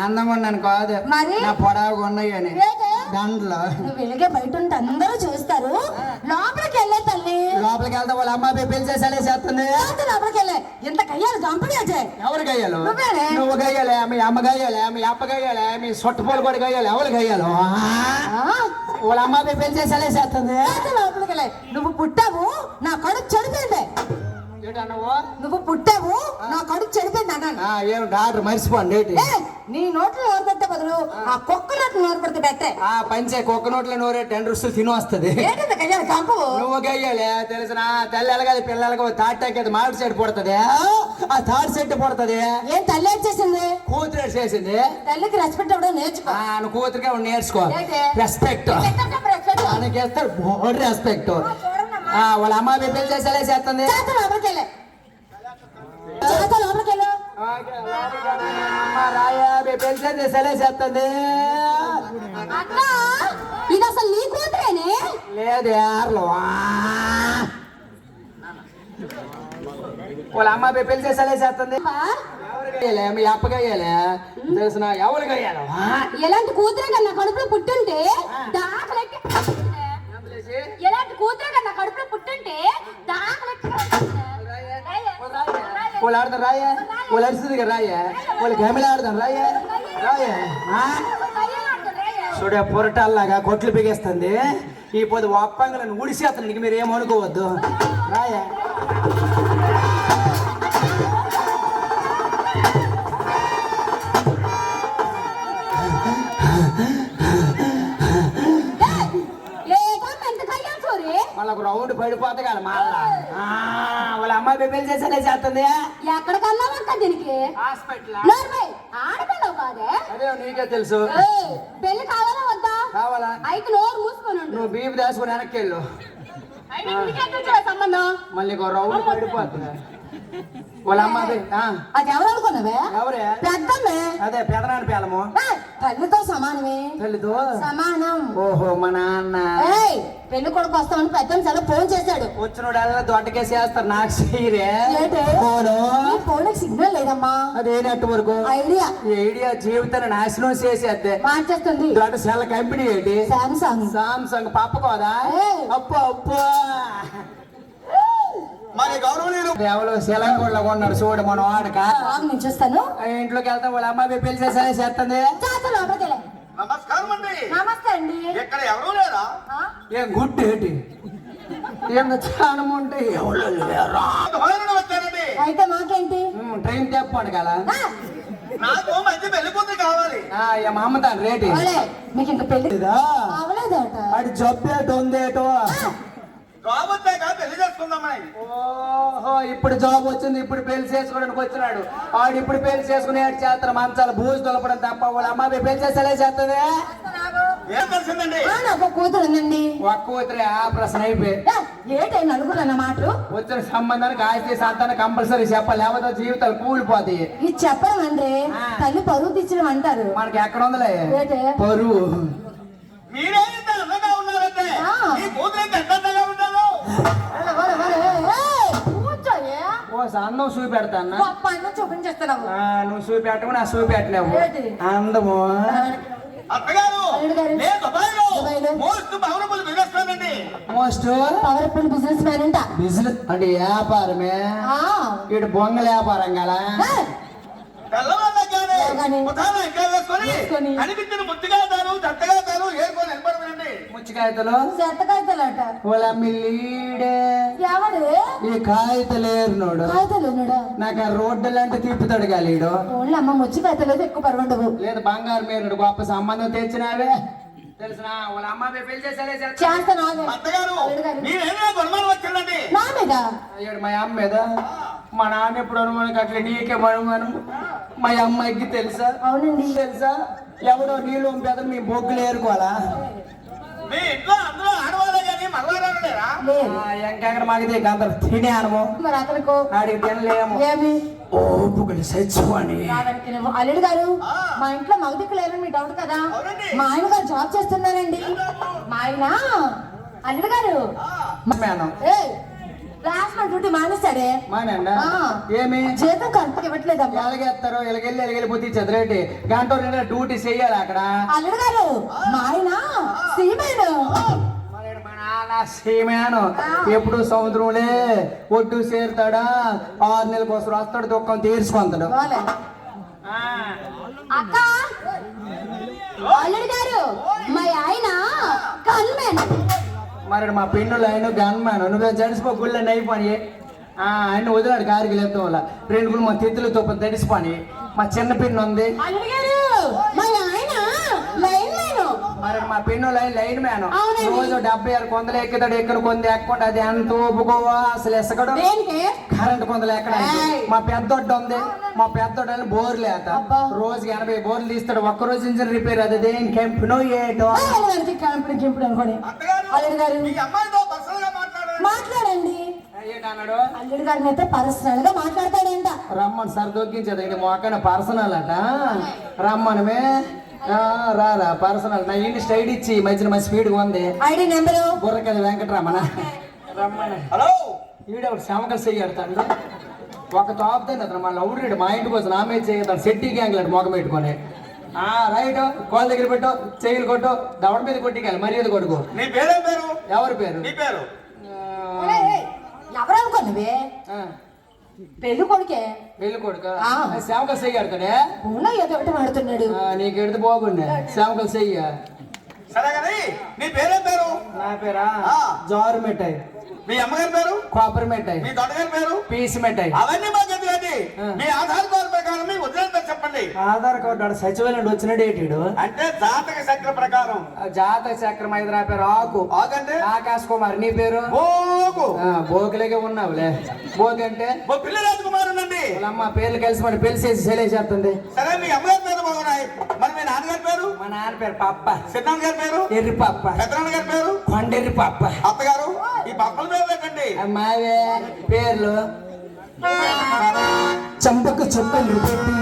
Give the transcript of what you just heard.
అందంగా ఉన్నాను కాదు, మరి నా పొడవుగా ఉన్నాయని దండలు. నువ్వు ఇలాగే బయట ఉంటే అందరూ చూస్తారు. లోపలికి వెళ్ళే తల్లి. లోపలికి వెళ్తా వాళ్ళ అమ్మ పెళ్లి చేస్తుంది. లోపలికి వెళ్ళే ఇంత కయ్యాలి గంపడి అజయ్. ఎవరు గయ్యాలు? నువ్వు గయ్యాలే, మీ అమ్మ గయ్యాలే, మీ అప్ప గయ్యాలే, మీ సొట్టపోలు కూడా గయ్యాలి. ఎవరు గయ్యాలు? వాళ్ళ అమ్మ పెళ్లి చేస్తుంది. లోపలికి వెళ్ళే. నువ్వు పుట్టావు, నా కడుపు చెడిపోయింది. నువ్వు పుట్టావు, నా కడుపు చెడిపోయింది అన్నాను. ఏం డాక్టర్ మర్చిపోండి. నీ నోట్లో నోరు పెట్టే బదులు ఆ కుక్క నోట్లు నోరు పెడితే పెట్టే. పంచే కుక్క నోట్లో నోరే 10 రుసులు తిని వస్తుంది. నువ్వు గయ్యాలే తెలిసిన తల్లి ఎలగాలి పిల్లలకి తాటాకి మామిడి చెట్టు పడుతుంది. ఆ తాటి చెట్టు పడుతుంది. ఏం తల్లి చేసింది? కూతురు చేసింది. తల్లికి రెస్పెక్ట్ అవ్వడం నేర్చుకో. నువ్వు కూతురుగా నేర్చుకో. రెస్పెక్ట్ ఇస్తాడు. Board respect. వాళ్ళ అమ్మ పెళ్లి చేస్తుంది. పెళ్లి చేస్తుంది. ఇది అసలు నీ కూతురేనే? లేదు యార్లో వాళ్ళ అమ్మ పెళ్లి చేస్తుంది. మీ అప్పగయ్యాలే తెలిసిన ఎవరు గయ్యాలి? ఎలాంటి కూతురే కన్నా కడుపులో పుట్టుంటే ఎలాంటి కూతురే కన్నా కడుపులో పుట్టుంటే వాళ్ళు ఆడతారు రాయే, వాళ్ళు అరిస్తుంది కదా రాయే, వాళ్ళు గమిలు ఆడతాను రాయే రాయే. చూడే పొరటాల్లాగా కొట్లు బిగేస్తుంది. ఈ పొద్దు ఒప్పంగా ఊడిసేస్తాను. మీరు ఏమనుకోవద్దు రాయే. వాళ్ళకు రౌండ్ పడిపోతే కదా మళ్ళా వాళ్ళ అమ్మాయి పెళ్లి చేస్తుంది. ఎక్కడికన్నా పడతా దీనికి హాస్పిటల్. ఆడపిల్లవు కాదే. అదే నీకే తెలుసు. పెళ్లి కావాలా వద్దా? కావాలా. అయితే నోరు మూసుకొని నువ్వు బీపు దాచుకుని వెనక్కి వెళ్ళు. సంబంధం మళ్ళీ రౌండ్ పడిపోతుంది. వాళ్ళ అమ్మ అది ఎవరు అనుకున్నావే? ఎవరే? పెద్దమ్మే. అదే పెదనాన్న పేలము. తల్లితో సమానమే. తల్లితో సమానం. ఓహో మా నాన్న పెళ్లి కొడుకు వస్తామని పెద్దమ్మ చాలా ఫోన్ చేశాడు. వచ్చినోడల్లా దొడ్డకేసి వేస్తారు. నాకు చేయరే ఫోన్ సిగ్నల్ లేదమ్మా. అదే నెట్వర్క్ ఐడియా జీవితాన్ని నాశనం చేసేద్దే మార్చేస్తుంది. దొడ్డ సెల్ కంపెనీ ఏంటి? సామ్సంగ్ పాప కోదా? అప్పో అప్పో మరి గౌరవనీయులు ఎవరు శిలంగూడలో కొన్నాడు చూడు మనం ఆడక. నేను చూస్తాను. ఇంట్లోకి వెళ్తాం. వాళ్ళ అమ్మాయి పెళ్లి చేస్తుంది. నమస్కారం అండి. నమస్తే అండి. ఎక్కడ ఎవరు లేరా? ఏం గుడ్డు ఏంటి? ఏం చానం ఉంటే ఎవరు లేరా? వచ్చానండి. అయితే మాకేంటి? ట్రైన్ తెప్పండి కదా. నాకు మంచి పెళ్లి కూతురు కావాలి. మా అమ్మతాను రేటు. మీకు ఇంకా పెళ్లి అవ్వలేదట. అది జబ్బేటో ఉందేటో. జాబ్ వచ్చాక పెళ్లి చేసుకుందామని. ఓహో ఇప్పుడు జాబ్ వచ్చింది. ఇప్పుడు పెళ్లి చేసుకోవడానికి వచ్చినాడు. ఆడు ఇప్పుడు పెళ్లి చేసుకుని చేస్తారు. మంచాలు బూజు తొలపడం తప్ప. వాళ్ళ అమ్మాయి పెళ్లి చేస్తుంది. ఏం తెలిసిందండి? నాకు కూతురు ఉందండి. ఒక్క కూతురే. ఆ ప్రశ్న అయిపోయి ఏంటి నలుగురు అన్న మాటలు? వచ్చిన సంబంధానికి ఆస్తి సంతానం కంపల్సరీ చెప్పాలి. లేకపోతే జీవితాలు కూలిపోతాయి. ఇది చెప్పడం అంటే తల్లి పరువు తెచ్చడం అంటారు. మనకి ఎక్కడ ఉందిలే పరువు. మీరే ఇంత అందంగా ఉన్నారంటే ఈ కూతురు ఎంత అందంగా ఉన్నారు. అందం చూపెడతాను. చూపించేస్తున్నావు. నువ్వు చూపెట్టవు, నా చూపెట్టలేవు. అందము అత్తగారు మోస్ట్ పవర్ఫుల్ బిజినెస్ మ్యాన్ అండి. మోస్ట్ పవర్ఫుల్ బిజినెస్ మ్యాన్ అంట. బిజినెస్ అంటే వ్యాపారమే. ఇటు బొంగల వ్యాపారం కదా. అనిపించిన ముత్తికాయతారు చెత్తకాయతారు ఏరుకొని నిలబడమండి. ముచ్చికాయతలు చెత్తకాయతలు అట. వాళ్ళ మిల్లీడే ఎవడు ఈ కాయతలేరునోడు. నాకు ఆ రోడ్డు అంటే తిప్పుతాడు కాలీడు. ఓన్లీ అమ్మ ముచ్చికాయతలేదు ఎక్కువ పర్వండవు. లేదు బంగారు మేరుడు గొప్ప సంబంధం తెచ్చినావే తెలిసిన. వాళ్ళ అమ్మ పెళ్లి చేస్తాను. నా మీద మా అమ్మ మీద. మా నాన్న ఎప్పుడు అనుమానం అట్లా నీకే మనుమానం. మా అమ్మాయికి తెలుసా? అవునండి తెలుసా? ఎవడో నీళ్ళు పెద్ద మీ బొగ్గులు ఏరుకోవాలా? మీ ఇంట్లో అందరూ ఆడవాళ్ళే కానీ మగవాళ్ళు లేరా? ఎంకెక్కడ మాకు అందరు తినే అనుభవం. మరి అతనికి ఆడికి తినలేము. ఏమి ఓపుకుని సచ్చిపోని. అల్లుడు గారు మా ఇంట్లో మగదిక్కు లేరని మీ డౌట్ కదా. మా ఆయన గారు జాబ్ చేస్తున్నారండి. మా ఆయన అల్లుడు గారు లాస్ట్ లో డ్యూటీ మానేస్తాడే మానండా ఆ. ఏమి జీతం కరెక్ట్ ఇవ్వట్లేదమ్మా. ఎలాగేస్తారు ఎలాగెళ్ళిపోతే చదివేటి గంట రెండు డ్యూటీ చెయ్యాలి అక్కడ అల్లుడు గారు మా ఆయన సీమేను. మరి మా నాన్న సీమేను ఎప్పుడు సముద్రంలే ఒడ్డు చేరుతాడా 6 నెలల కోసం వస్తాడు దుఃఖం తీర్చుకుంటాడు బాలే. ఆ. అక్క అల్లుడు గారు మా ఆయన కన్మెన్. మరి మా పిన్నులు ఆయన గన్మాను నువ్వే జడిసిపో గుళ్ళ నైపోని ఆయన వదిలాడు కారికి లేపుతాం వల్ల 2 గుళ్ళు మా తిత్తులతో తడిసిపోని మా చిన్న పిన్ను ఉంది అల్లుడు గారు మా ఆయన లైన్ మ్యాన్. మరి మా పిన్ను లైన్ మ్యాన్ అవునండి. రోజు 76 కొందలు ఎక్కుతాడు ఎక్కడ కొంది ఎక్కకుండా అది ఎంత ఒప్పుకోవా అసలు ఎసగడు దేనికి? కరెంట్ కొందలు ఎక్కడ ఏయ్. మా పెద్దొడ్డు ఉంది మా పెద్దొడ్డు బోర్ లేత అబ్బా. రోజుకి 80 బోర్లు తీస్తాడు ఒక్కరోజు ఇంజిన్ రిపేర్ అది దేని కెంపునో ఏటో గారికి కంపెనీ గింపుడు అనుకోండి. అల్లుడు గారు మీ అమ్మాయితో పర్సనల్ గా మాట్లాడండి. మాట్లాడండి. ఏంటన్నాడు అల్లుడు గారిని అయితే పర్సనల్ గా మాట్లాడతాడంట. రమ్మని సార్ దొక్కించేది ఇది మొక్కన పర్సనల్ అట రమ్మనమే రా పర్సనల్ నా ఇంటి స్టైడ్ ఇచ్చి ఈ మధ్యన మంచి స్పీడ్ ఉంది ఐడి నెంబరు బుర్రకది వెంకటరమణ రమ్మని హలో ఈడెవడు శమకలు చెయ్యడతాడు ఒక తాపుతాను అతను మళ్ళీ అవుడు మా ఇంటికి వచ్చి నా మీద చేయతాడు సెట్టి గ్యాంగ్లాడు మొగ పెట్టుకొని రైట్ కోళ్ళ దగ్గర పెట్టు చెయ్యలు కొట్టు దవడ మీద కొట్టికెళ్ళి మర్యాద కొట్టుకో నీ పేరేం పేరు? ఎవరి పేరు నీ పేరు? ఎవరు అనుకోనివే పెళ్లి కొడుకే పెళ్లి కొడుక ఆ. శమకలు చెయ్యడతాడే ఊళ్ళో ఏదో ఒకటి మాడుతున్నాడు. నీకు ఎడితే బాగుండే శమకలు చెయ్య సరే కానీ నీ పేరేం పేరు? నా పేరా ఆ. జారు మిఠాయి మీ అమ్మగారి పేరు? కొబ్బరి మిఠాయి మీ దొడ్డగారి పేరు? పీస్ మిఠాయి అవన్నీ మాకు ఎందుకండి ఆ. మీ ఆధార్ కార్డు ప్రకారం మీ వదిలేంత చెప్పండి. ఆధార్ కార్డు ఆడ సచివాలయం వచ్చిన డేటీడు అంటే జాతక చక్ర ప్రకారం జాతక చక్రం ఐదు పేరు ఆకు ఆగంటే ఆకాశ్ కుమార్ నీ పేరు ఓకు బోకులేగే ఉన్నావులే బోకి అంటే ఓ పిల్ల రాజకుమారు అండి. వాళ్ళమ్మ పేర్లు కలిసి మరి పెళ్లి చేసి చేస్తుంది సరే మీ అమ్మగారి పేరు బాగున్నాయి. మరి మీ నాన్నగారి పేరు? మా నాన్న పేరు పప్ప చిన్నాన్న గారి పేరు? ఎర్రి పప్ప పెద్దనాన్న గారి పేరు? కొండెర్రి పప్ప అత్తగారు ఈ పప్పల పేరు లేకండి. మావే పేర్లు చంపకు చుక్కలు పెట్టి